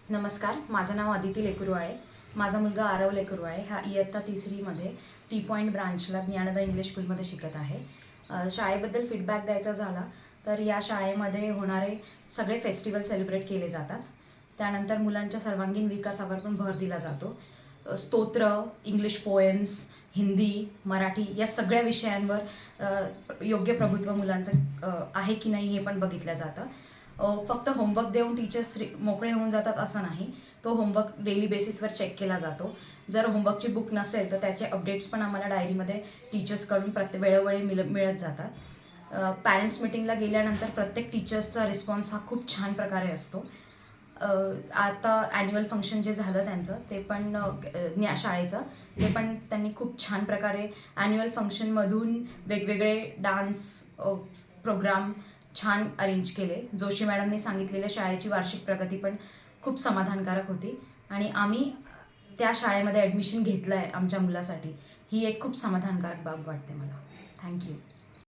नमस्कार, माझं नाव अदिती लेकुरवाळे. माझा मुलगा आरव लेकुरवाळे हा इयत्ता 3मध्ये टी पॉईंट ब्रांचला ज्ञानोदय इंग्लिश स्कूलमध्ये शिकत आहे. शाळेबद्दल फीडबॅक द्यायचा झाला तर या शाळेमध्ये होणारे सगळे फेस्टिवल सेलिब्रेट केले जातात. त्यानंतर मुलांच्या सर्वांगीण विकासावर पण भर दिला जातो. स्तोत्र, इंग्लिश पोएम्स, हिंदी, मराठी या सगळ्या विषयांवर योग्य प्रभुत्व मुलांचं आहे की नाही हे पण बघितलं जातं. फक्त होमवर्क देऊन टीचर्स मोकळे होऊन जातात असं नाही. तो होमवर्क डेली बेसिसवर चेक केला जातो. जर होमवर्कची बुक नसेल तर त्याचे अपडेट्स पण आम्हाला डायरीमध्ये टीचर्सकडून वेळोवेळी मिळत जातात. पॅरेंट्स मिटिंगला गेल्यानंतर प्रत्येक टीचर्सचा रिस्पॉन्स हा खूप छान प्रकारे असतो. आता ॲन्युअल फंक्शन जे झालं त्यांचं ते पण शाळेचं ते पण त्यांनी खूप छान प्रकारे ॲन्युअल फंक्शनमधून वेगवेगळे डान्स प्रोग्राम छान अरेंज केले. जोशी मॅडमनी सांगितलेल्या शाळेची वार्षिक प्रगती पण खूप समाधानकारक होती आणि आम्ही त्या शाळेमध्ये ॲडमिशन घेतलं आहे आमच्या मुलासाठी. ही एक खूप समाधानकारक बाब वाटते मला. थँक्यू.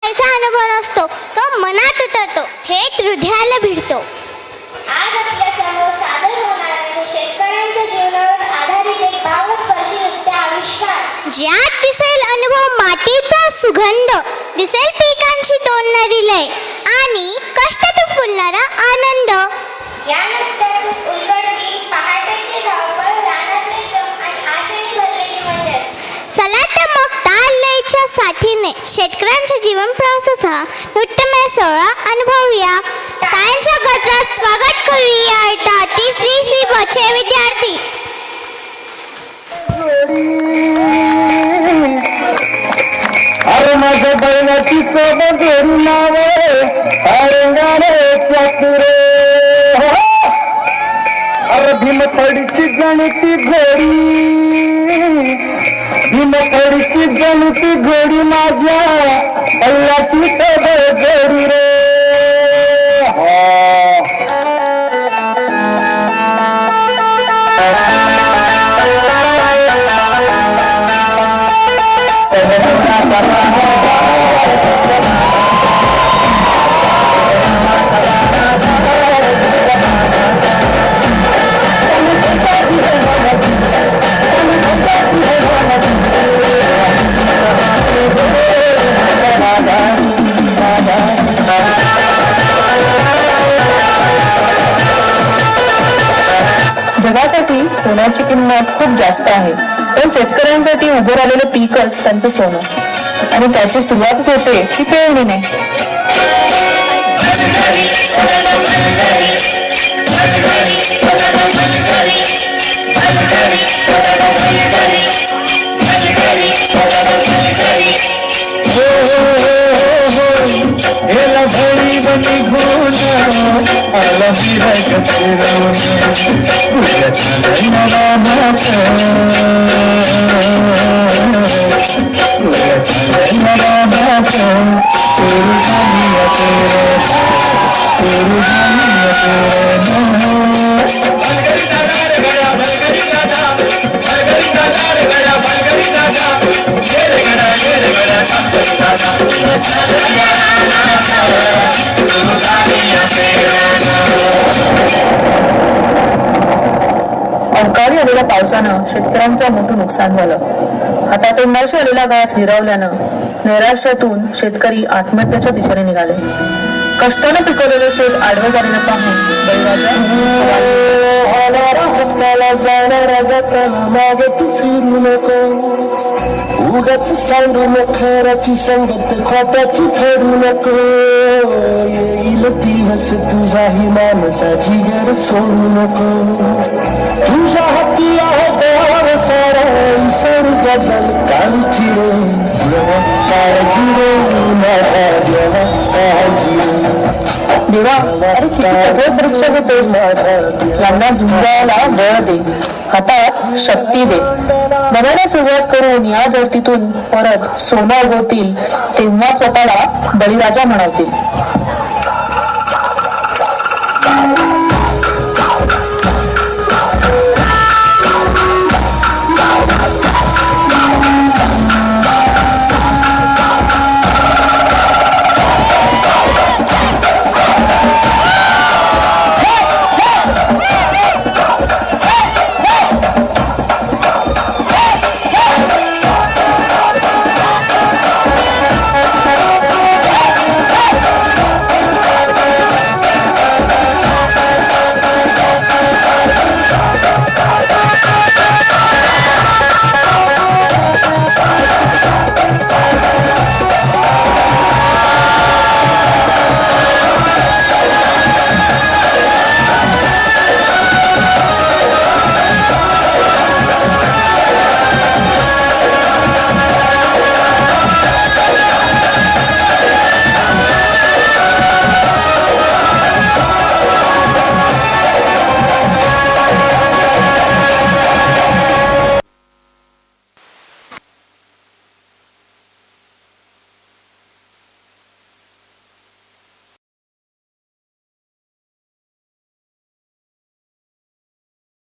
त्याचा अनुभव नसतो, तो मनात उतरतो, थेट हृदयाला भिडतो. आज आपल्या समोर सादर होणार आहे शेतकऱ्यांच्या जीवनावर आधारित एक भावस्पर्शी नृत्य आविष्कार. ज्यात दिसेल अनुभव मातीचा सुगंध, दिसेल पिकांची तोडणारी लय आणि कष्टातून फुलणारा आनंद. या नृत्यातून उलगडती पहाटेची धावपळ, रानातले श्रम आणि आशेने भरलेली मजल. चला तर मग ताल लयच्या साथीने शेतकऱ्यांच्या जीवन प्रवासाचा नृत्यमय सोहळा अनुभवूया. टाळ्यांच्या गजरात स्वागत करूया इयत्ता 3सी बचे विद्यार्थी. अरे माझ्या बैलाची सोबत जोडी नावे अरंगाने चातुरे. अरे भीमथडीची गणिती घोडी, भीमथडीची गणिती घोडी माझ्या बैलाची सोबत जोडी रे. जगासाठी सोन्याची किंमत खूप जास्त आहे, पण शेतकऱ्यांसाठी उभं राहिलेलं पीकच त्यांचं सोनं आणि त्याची सुरुवातच होते ती पेरणीने. अवकाळी आलेल्या पावसानं शेतकऱ्यांचं मोठं नुकसान झालं. हातातोंडाशी आलेला घास हिरावल्यानं नैराश्यातून शेतकरी आत्महत्येच्या दिशेने निघाले. कष्टाने पिकवलेले शेत आडवं झालेलं पाहून बळीराजा उगाच सांगू नखराची संगत खोट्याची फेडू नको. येईल दिवस तुझाही माणसाची घर सोडू नको. तुझ्या हाती आहे गाव सारा इसर गजल काळची रे. देवा काळजी रे माझा देवा काळजी रे. देवा अरे किती सगळे परीक्षा घेतोस, यांना झुंजायला बळ दे, हातात शक्ती दे. नव्याने सुरुवात करून या धर्तीतून परत सोनं उगवतील तेव्हा स्वतःला बळीराजा म्हणावतील.